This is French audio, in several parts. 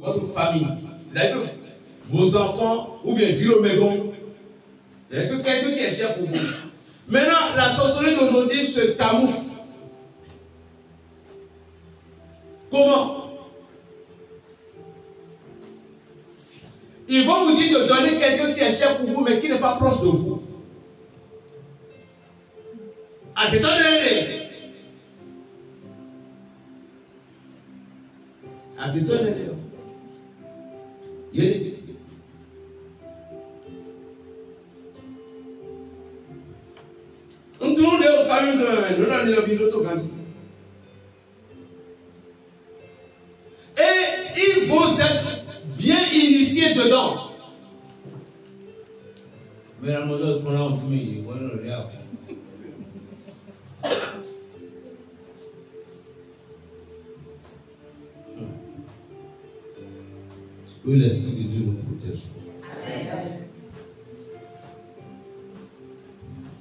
votre famille. C'est-à-dire que vos enfants, ou bien Vilomégon, c'est-à-dire que quelqu'un qui est cher pour vous. Maintenant, la sorcellerie d'aujourd'hui se camoufle. Comment? Ils vont vous dire de donner quelqu'un qui est cher pour vous, mais qui n'est pas proche de vous. Ah, c'est un erreur. Ah, c'est un erreur. On tourne aux familles de la main, nous avons le biloto gandhi. Et il faut être bien initié dedans. Mais la mode qu'on a en tout milieu, on ne l'a pas. Que l'Esprit de Dieu nous protège.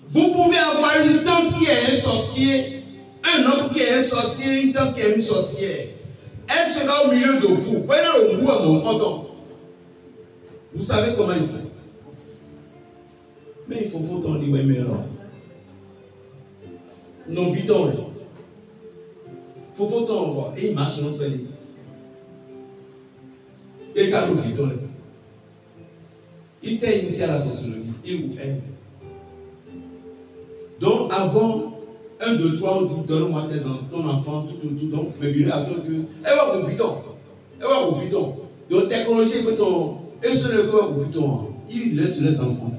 Vous pouvez avoir une tante qui est un sorcier, un homme qui est un sorcier, une tante qui est une sorcière. Elle sera au milieu de vous. Prenez le bout à mon canton. Vous savez comment il faut. Mais il faut qu'on dise, mais non. Nous vitons. Il faut qu'on voit. Et il marche dans le pays. Et quand nous vitons, il s'est initié à la sorcellerie. Et où elle. Donc avant 1, 2, 3, on dit donne-moi ton enfant, tout. Donc, mais bien à toi que. Elle va vous vitons. Elle va vous vitons. Donc, technologie, et ce n'est pas vous vitons. Il laisse les enfants.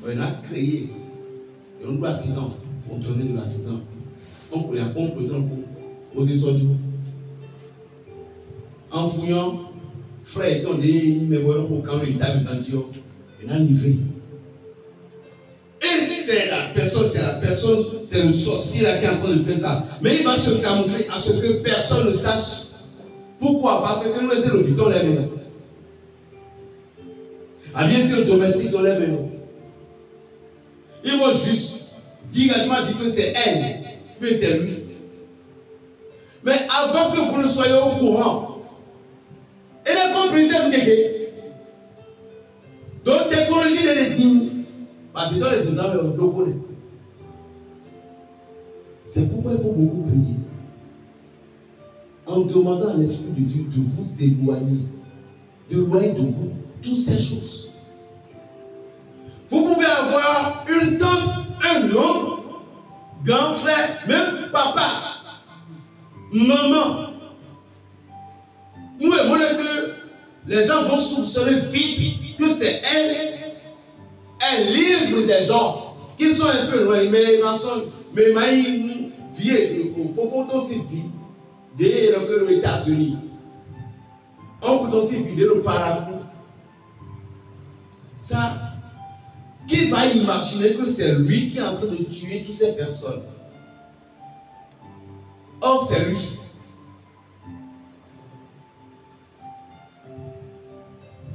On a créé. Et on doit accident. On tourne de l'accident. On peut le temps pour poser son jour. En fouillant, frère étant des mais voilà, quand il t'a mis dans Dieu, il a livré. Et c'est la personne, c'est le sorcier là qui est en train de faire ça. Mais il va se camoufler à ce que personne ne sache. Pourquoi? Parce que nous, c'est le viton les mains. Ah bien, c'est le domestique dans les mains. Ils vont juste directement dire que c'est elle, mais c'est lui. Mais avant que vous ne soyez au courant, elle est comprise, vous déguez. Donc, technologie de l'éthique. Parce que dans les exemples, on doit connaître. C'est pourquoi il faut beaucoup prier. En demandant à l'Esprit de Dieu de vous éloigner. D'éloigner de vous toutes ces choses. Vous pouvez avoir une tante, un oncle, grand frère, même papa, maman. Nous aimons que les gens vont soupçonner vite que c'est elle. Elle livre des gens qui sont un peu loin, mais ils vieux, pour aussi vite, dès les États-Unis. On peut aussi vider le parapluie. Ça, qui va imaginer que c'est lui qui est en train de tuer toutes ces personnes? Or, c'est lui.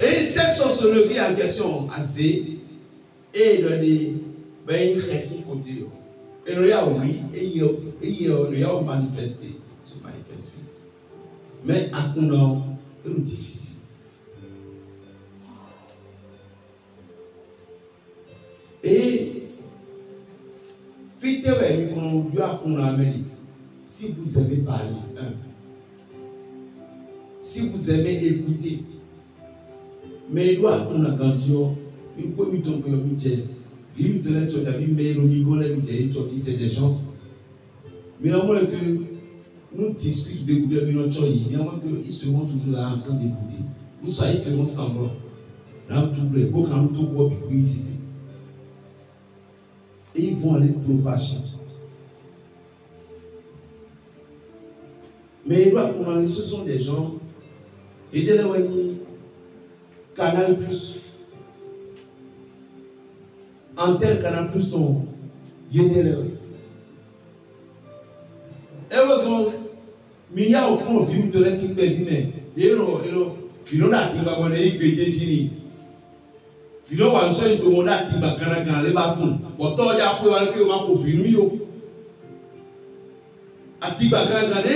Et cette sorcellerie en question, assez, et il reste côté. Et il y a oui, et il y a manifesté, se manifeste vite. Mais à Kounan, c'est difficile. Et si vous aimez parler, si vous aimez écouter, mais il doit qu'on a grandi, il faut que nous c'est des gens. Mais à moins que nous discutons de gouvernement, ils seront toujours là en train d'écouter. Nous soyons faisons semblant. Là, tout ici. Et ils vont aller propager. Mais ce sont des gens, et de l'éloigner, Canal Plus, Antenne Canal Plus, non, il y a des l'éloigner. Heureusement, il y a aucun film de l'Est pédine. Et Philo n'a pas abonné, il Philo wa nso yi tomo na ti bakana kan le ba tun bo to ja ko wa ke ma ko film yo ati bakana kan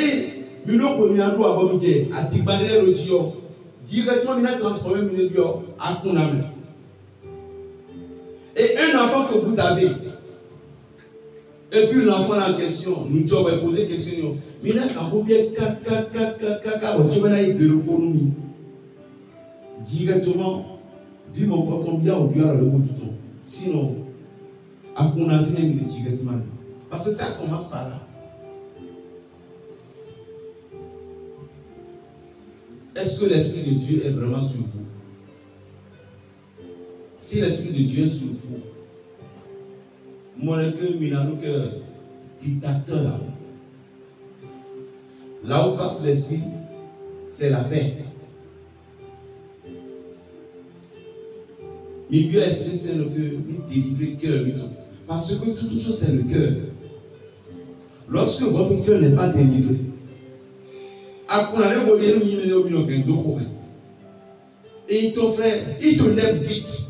Directement, il a transformé à Kuname. Et un enfant que vous avez, et puis l'enfant en question, nous devons poser question. Mais là, quand vous bien directement, vu mon coton bien au bien le bout du temps. Sinon, à Kuname, directement. Parce que ça commence par là. Est-ce que l'Esprit de Dieu est vraiment sur vous? Si l'Esprit de Dieu est sur vous, moi, que dictateur, là où passe l'Esprit, c'est la paix. Mais Dieu Esprit, c'est le cœur, il délivre le cœur. Parce que toute chose, c'est le cœur. Lorsque votre cœur n'est pas délivré, et ton frère, il te lève vite.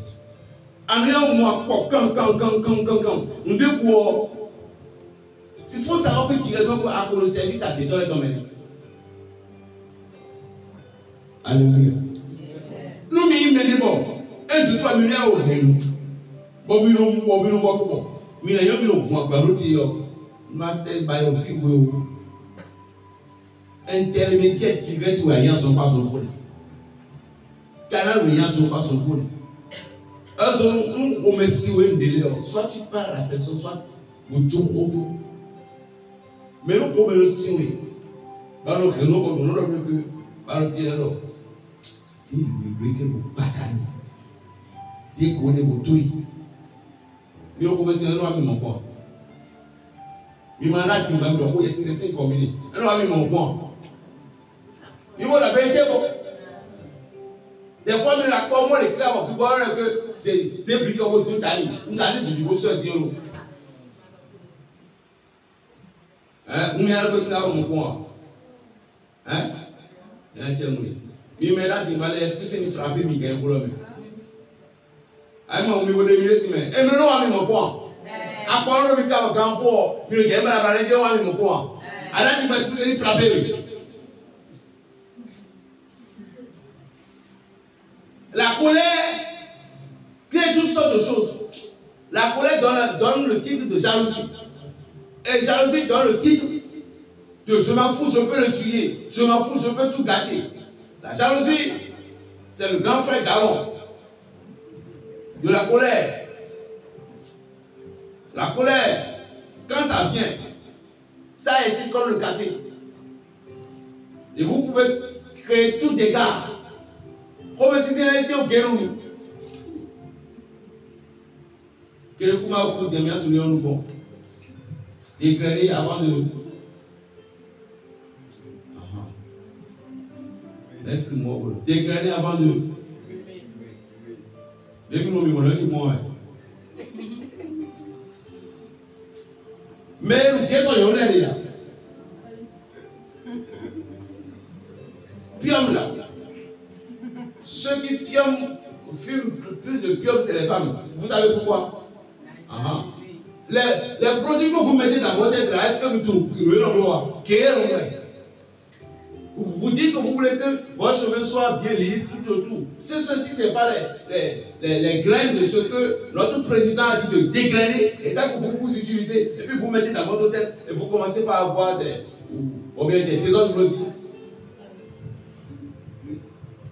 Il faut savoir que directement pour le service à cet homme. Alléluia. Nous, nous bon. 1, 2, 3 minutes au reine. Bon, intermédiaire direct ou alliance sont pas son problème. Canal ou alliance sont pas son problème. Soit tu parles à la personne, soit vous jouez. Mais nous pouvons le signer. Si vous voulez que vous bataillez, si vous voulez vous tuer, nous pouvons signer mon point. Il m'a dit qu'il m'a dit que c'est combiné. Alors, mon point. Il m'a la vérité. Des fois, mais la quoi, moi, les clairs, on peut voir que c'est briqué au bout de toute l'année. Nous avons dit que c'est Dieu. Hein? Nous avons mon point. Hein? Il y a un tiers. Il m'a dit qu'il m'a dit est-ce que c'est une frappe, il gagne pour l'homme? Ah, moi, on m'a dit que c'est et nous avons mon point. À quoi on a mis un campo, il y a un balai de mon point. Alors, il m'a dit que c'est une frappe. La colère crée toutes sortes de choses. La colère donne le titre de jalousie. Et jalousie donne le titre de je m'en fous, je peux le tuer. Je m'en fous, je peux tout gâter. La jalousie, c'est le grand frère Garon de la colère. La colère, quand ça vient, ça est comme le café. Et vous pouvez créer tout dégât. Comme si c'est ici au Guérou. Que le Kouma au cours de miens, tout le monde bon. Dégrader avant de. Dégrader avant de. Mais qu'est-ce qu'on y a là? Pium là. Ceux qui fument plus de pium, c'est les femmes. Vous savez pourquoi? Les produits que vous mettez dans votre tête là, est-ce que vous trouvez l'endroit? Vous dites que vous voulez que votre chemin soit bien lisse tout autour. Ceci, ce n'est pas les graines de ce que notre président a dit de dégrainer. Et ça que vous utilisez. Et puis vous mettez dans votre tête et vous commencez par avoir des trésors de glodie.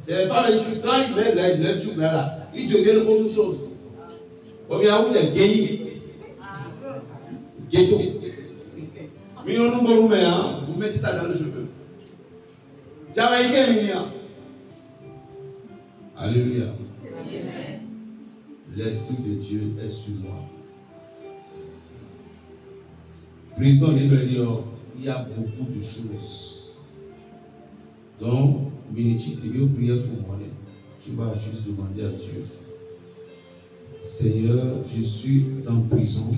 C'est les femmes qui, quand ils mettent les trucs là, ils deviennent autre chose. Ou bien vous les gays. Ghetto. Mais vous mettez ça dans le cheveu. Alléluia. L'Esprit de Dieu est sur moi. Prison, il y a beaucoup de choses. Donc, tu vas juste demander à Dieu. Seigneur, je suis en prison.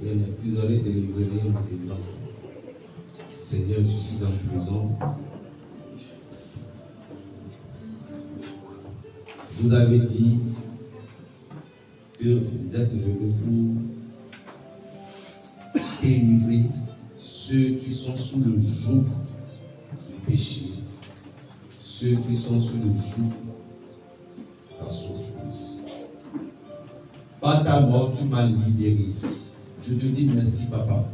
Et les prisonniers délivrés ma délivrance. Seigneur, je suis en prison. Vous avez dit que vous êtes venus pour délivrer ceux qui sont sous le joug du péché, ceux qui sont sous le joug de la souffrance. Par ta mort, tu m'as libéré. Je te dis merci, Papa.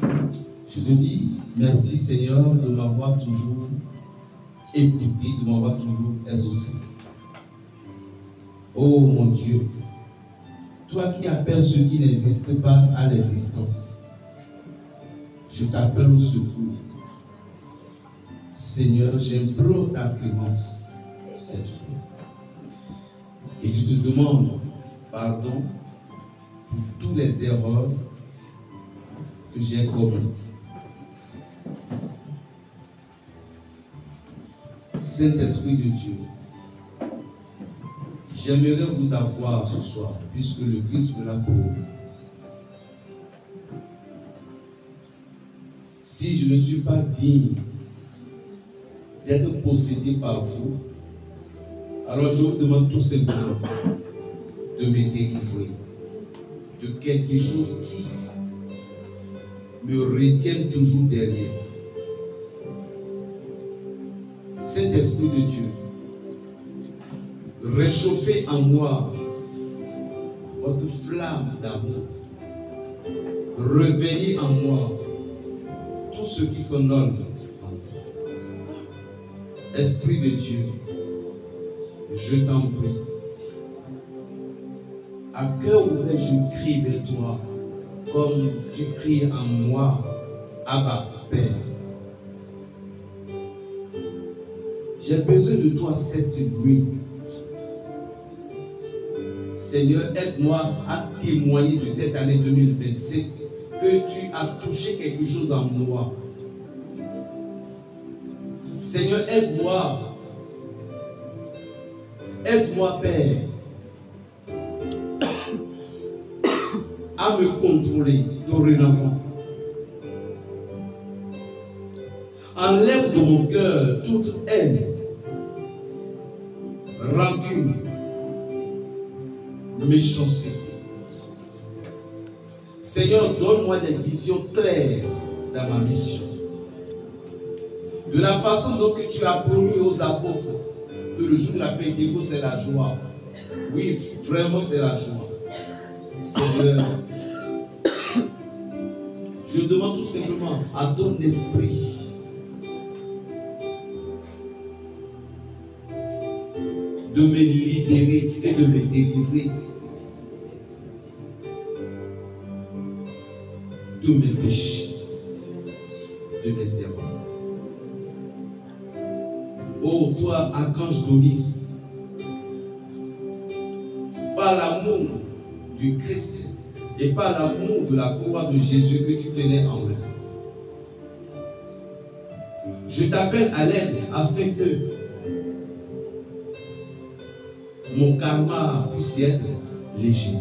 Je te dis merci, Seigneur, de m'avoir toujours écouté, de m'avoir toujours exaucé. Oh mon Dieu, toi qui appelles ceux qui n'existent pas à l'existence, je t'appelle au secours. Seigneur, j'implore ta clémence cette journée. Et je te demande pardon pour toutes les erreurs que j'ai commises. Saint-Esprit de Dieu, j'aimerais vous avoir ce soir, puisque le Christ me l'a promis. Si je ne suis pas digne d'être possédé par vous, alors je vous demande tout simplement de me délivrer de quelque chose qui me retient toujours derrière. Saint-Esprit de Dieu, réchauffez en moi votre flamme d'amour. Réveillez en moi tout ce qui s'honore. Esprit de Dieu, je t'en prie. À cœur ouvert, je crie vers toi, comme tu cries en moi, Abba, Père. J'ai besoin de toi cette nuit. Seigneur, aide-moi à témoigner de cette année 2027 que tu as touché quelque chose en moi. Seigneur, aide-moi. Aide-moi, Père, à me contrôler dorénavant. Enlève de mon cœur toute haine, rancune, méchanceté. Seigneur, donne-moi des visions claires dans ma mission. De la façon dont tu as promis aux apôtres que le jour de la Pentecôte, c'est la joie. Oui, vraiment, c'est la joie. Seigneur, je demande tout simplement à ton esprit de me libérer et de me délivrer de mes péchés, de mes erreurs. Oh, toi, archange Donis, par l'amour du Christ et par l'amour de la croix de Jésus que tu tenais en main, je t'appelle à l'aide afin que mon karma puisse être léger.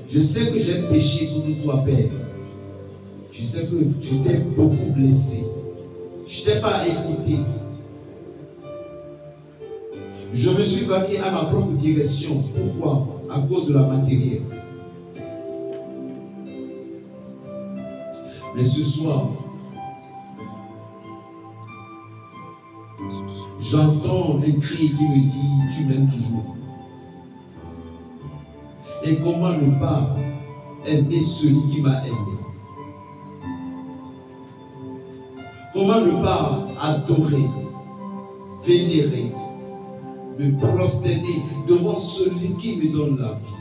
Je sais que j'ai péché contre toi, Père. Je sais que je t'ai beaucoup blessé. Je ne t'ai pas écouté. Je me suis vaqué à ma propre direction. Pourquoi? À cause de la matière. Mais ce soir, j'entends un cri qui me dit, tu m'aimes toujours. Et comment ne pas aimer celui qui m'a aimé? Comment ne pas adorer, vénérer, me prosterner devant celui qui me donne la vie?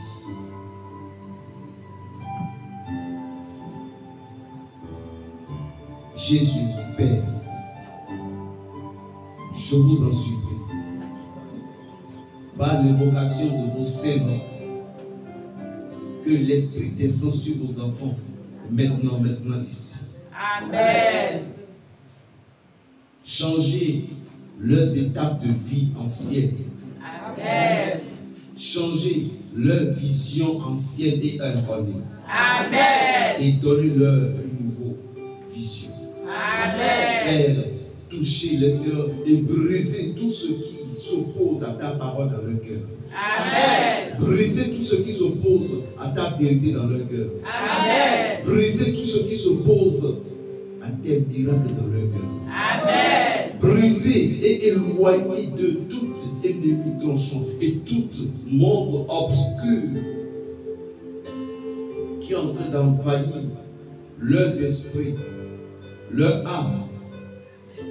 Jésus, Père, je vous en supplie, par l'évocation de vos saisons, que l'Esprit descend sur vos enfants, maintenant ici. Amen. Changez leurs étapes de vie anciennes. Amen. Changez leur vision ancienne et erronée. Amen. Et donnez-leur une nouvelle vision. Amen. Père, touchez les cœurs et brisez tout ce qui s'oppose à ta parole dans leur cœur. Amen. Brisez tout ce qui s'oppose à ta vérité dans leur cœur. Amen. Brisez tout ce qui s'oppose à tes miracles dans leur cœur. Amen. Brisez et éloignez de tout ennemi tranchant et tout monde obscur qui est en train d'envahir leurs esprits, leur âme,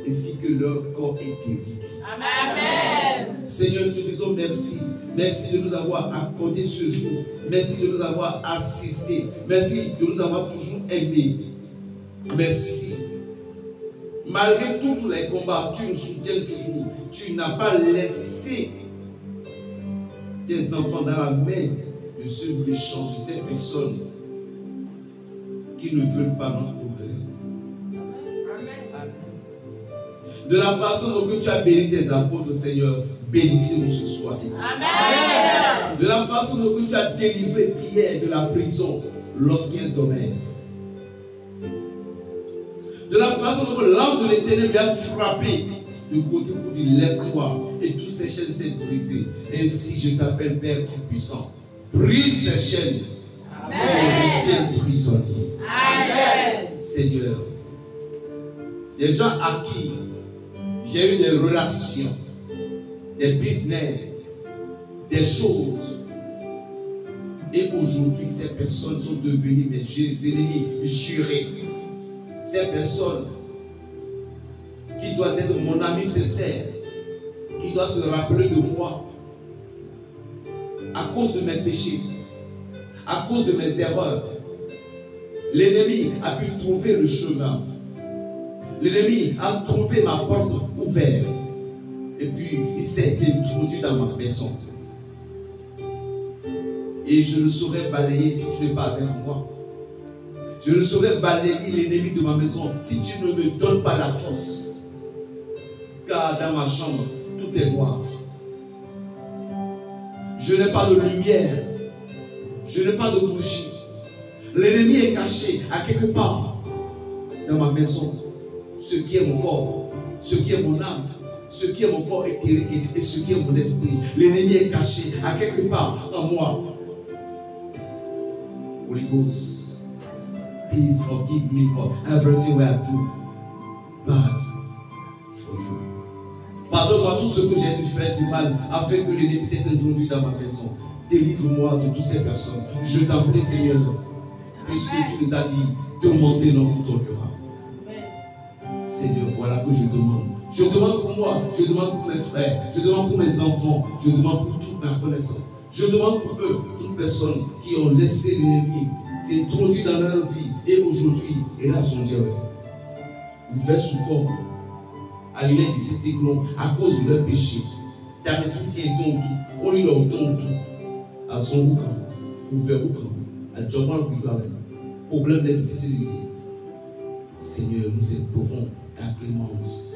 ainsi que leur corps éthérique. Amen. Seigneur, nous disons merci. Merci de nous avoir accordé ce jour. Merci de nous avoir assistés. Merci de nous avoir toujours aimés. Merci. Malgré tous les combats, tu nous soutiens toujours. Tu n'as pas laissé tes enfants dans la main de ce méchant, de ces personnes qui ne veulent pas notre progrès. De la façon dont tu as béni tes apôtres, Seigneur, bénissez-nous ce soir ici. Amen. De la façon dont tu as délivré Pierre de la prison lorsqu'il dormait. De la façon dont l'ange de l'Éternel lui a frappé de côté pour dire lève-toi et toutes ces chaînes s'est brisées. Ainsi je t'appelle Père Tout-Puissant. Brise ces chaînes. Amen. Et retiens prisonnier. Amen. Seigneur, des gens à qui j'ai eu des relations, des business, des choses. Et aujourd'hui, ces personnes sont devenues mes ennemis jurés. Ces personnes qui doivent être mon ami sincère, qui doivent se rappeler de moi à cause de mes péchés, à cause de mes erreurs. L'ennemi a pu trouver le chemin. L'ennemi a trouvé ma porte ouverte. Et puis, il s'est introduit dans ma maison. Et je ne saurais balayer si tu n'es pas avec moi. Je ne saurais balayer l'ennemi de ma maison si tu ne me donnes pas la force. Car dans ma chambre, tout est noir. Je n'ai pas de lumière. Je n'ai pas de bougie. L'ennemi est caché à quelque part dans ma maison. Ce qui est mon corps, ce qui est mon âme, ce qui est mon corps éthérique et ce qui est mon esprit. L'ennemi est caché à quelque part en moi. Holy Ghost, please forgive me for everything I do bad for you. Pardonne-moi tout ce que j'ai dû faire du mal afin que l'ennemi s'est introduit dans ma maison. Délivre-moi de toutes ces personnes. Je t'en prie, Seigneur, puisque tu nous as dit, demandez, l'on vous donnera. Seigneur, voilà que je demande. Je demande pour moi, je demande pour mes frères, je demande pour mes enfants, je demande pour toute ma connaissance. Je demande pour eux, toutes personnes qui ont laissé l'ennemi s'introduire dans leur vie et aujourd'hui, et là son Dieu. Ouvert sous corps, à l'île de ces cyclones, à cause de leur péché. T'as si c'est ton tout, on lui donne tout, à son boucan, ouvert boucan, à Djoban Bougan, problème de nécessité. Seigneur, nous implorons ta clémence.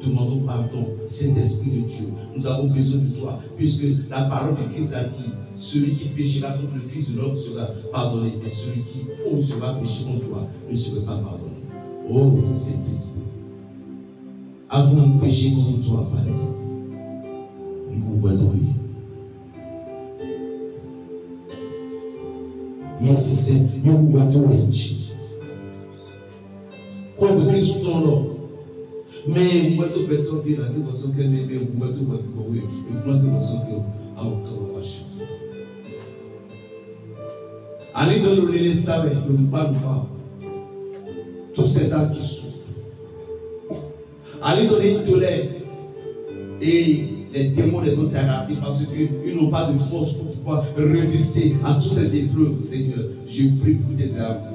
Demandons pardon, Saint-Esprit de Dieu. Nous avons besoin de toi, puisque la parole de Christ a dit, celui qui péchera contre le Fils de l'homme sera pardonné, et celui qui osera pécher contre toi ne sera pas pardonné. Oh Saint-Esprit, avons-nous péché contre toi, par exemple? Et vous adorez. Merci Seigneur, vous adorez. Quando Cristo tornou, me muito beto vira se você quer me ver muito bom e quase você quer ao cabo baixo. Ali do ele sabe do pano tous ces âmes qui souffrent. Ali do ele tolère et les démons les ont terrassés parce qu'ils n'ont pas de force pour pouvoir résister à toutes ces épreuves, Seigneur. Je prie pour tes âmes.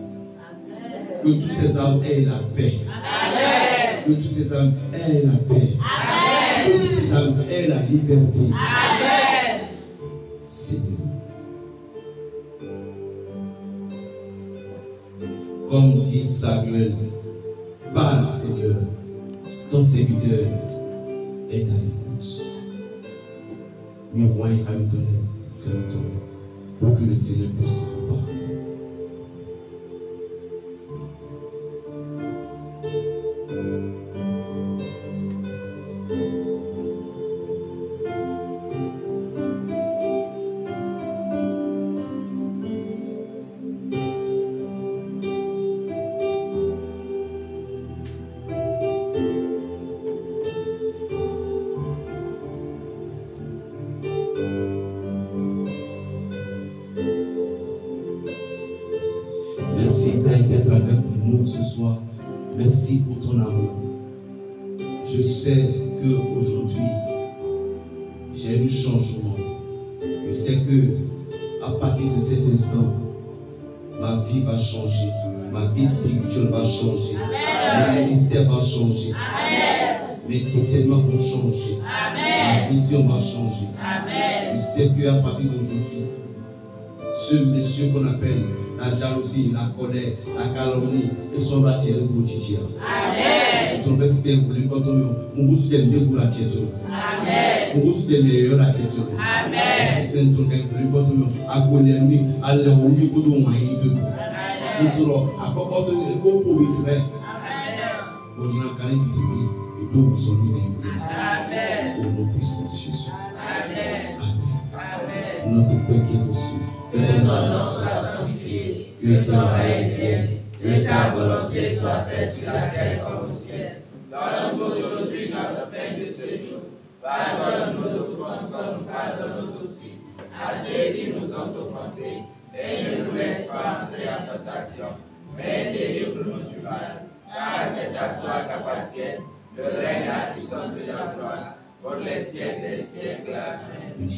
Que tous ces âmes aient la paix. Amen. Que tous ces âmes aient la paix. Amen. Que tous ces âmes aient la liberté. Amen. Seigneur. Comme dit Samuel, parle Seigneur, ton serviteur est à l'écoute. Miroir et calme-toi, pour que le Seigneur puisse parler. travail d'être avec nous ce soir. Merci pour ton amour. Je sais qu'aujourd'hui, j'ai eu changement. Je sais que à partir de cet instant, ma vie va changer. Ma vie spirituelle va changer. Mon ministère va changer. Mes discernements vont changer. Ma vision va changer. Je sais qu'à partir d'aujourd'hui, ce monsieur qu'on appelle la jalousie, la colère, la calomnie, ils sont attirés pour le tiers. Amen. Ton respect, vous voulez quand on vous soutient mieux pour la tiers. Amen. On vous soutient meilleur la tiers. Amen. Parce que c'est un truc que vous voulez quand on a connu, à l'évoluer pour nous moyens de vous. À propos de vos promises, on y a quand même ici, et tout vous sont libérés. Amen. Au nom puissant de Jésus. Amen. Amen. Notre Père qui est au ciel. Que ton nom soit sanctifié, que ton règne vienne, que ta volonté soit faite sur la terre comme au ciel. Donne-nous aujourd'hui notre pain de ce jour. Pardonne nos offenses comme nous pardonnons aussi à ceux qui nous ont offensés. Et ne nous laisse pas entrer en tentation, mais délivre-nous du mal. Car c'est à toi qu'appartiennent le règne, la puissance et la gloire, pour les siècles des siècles. Amen.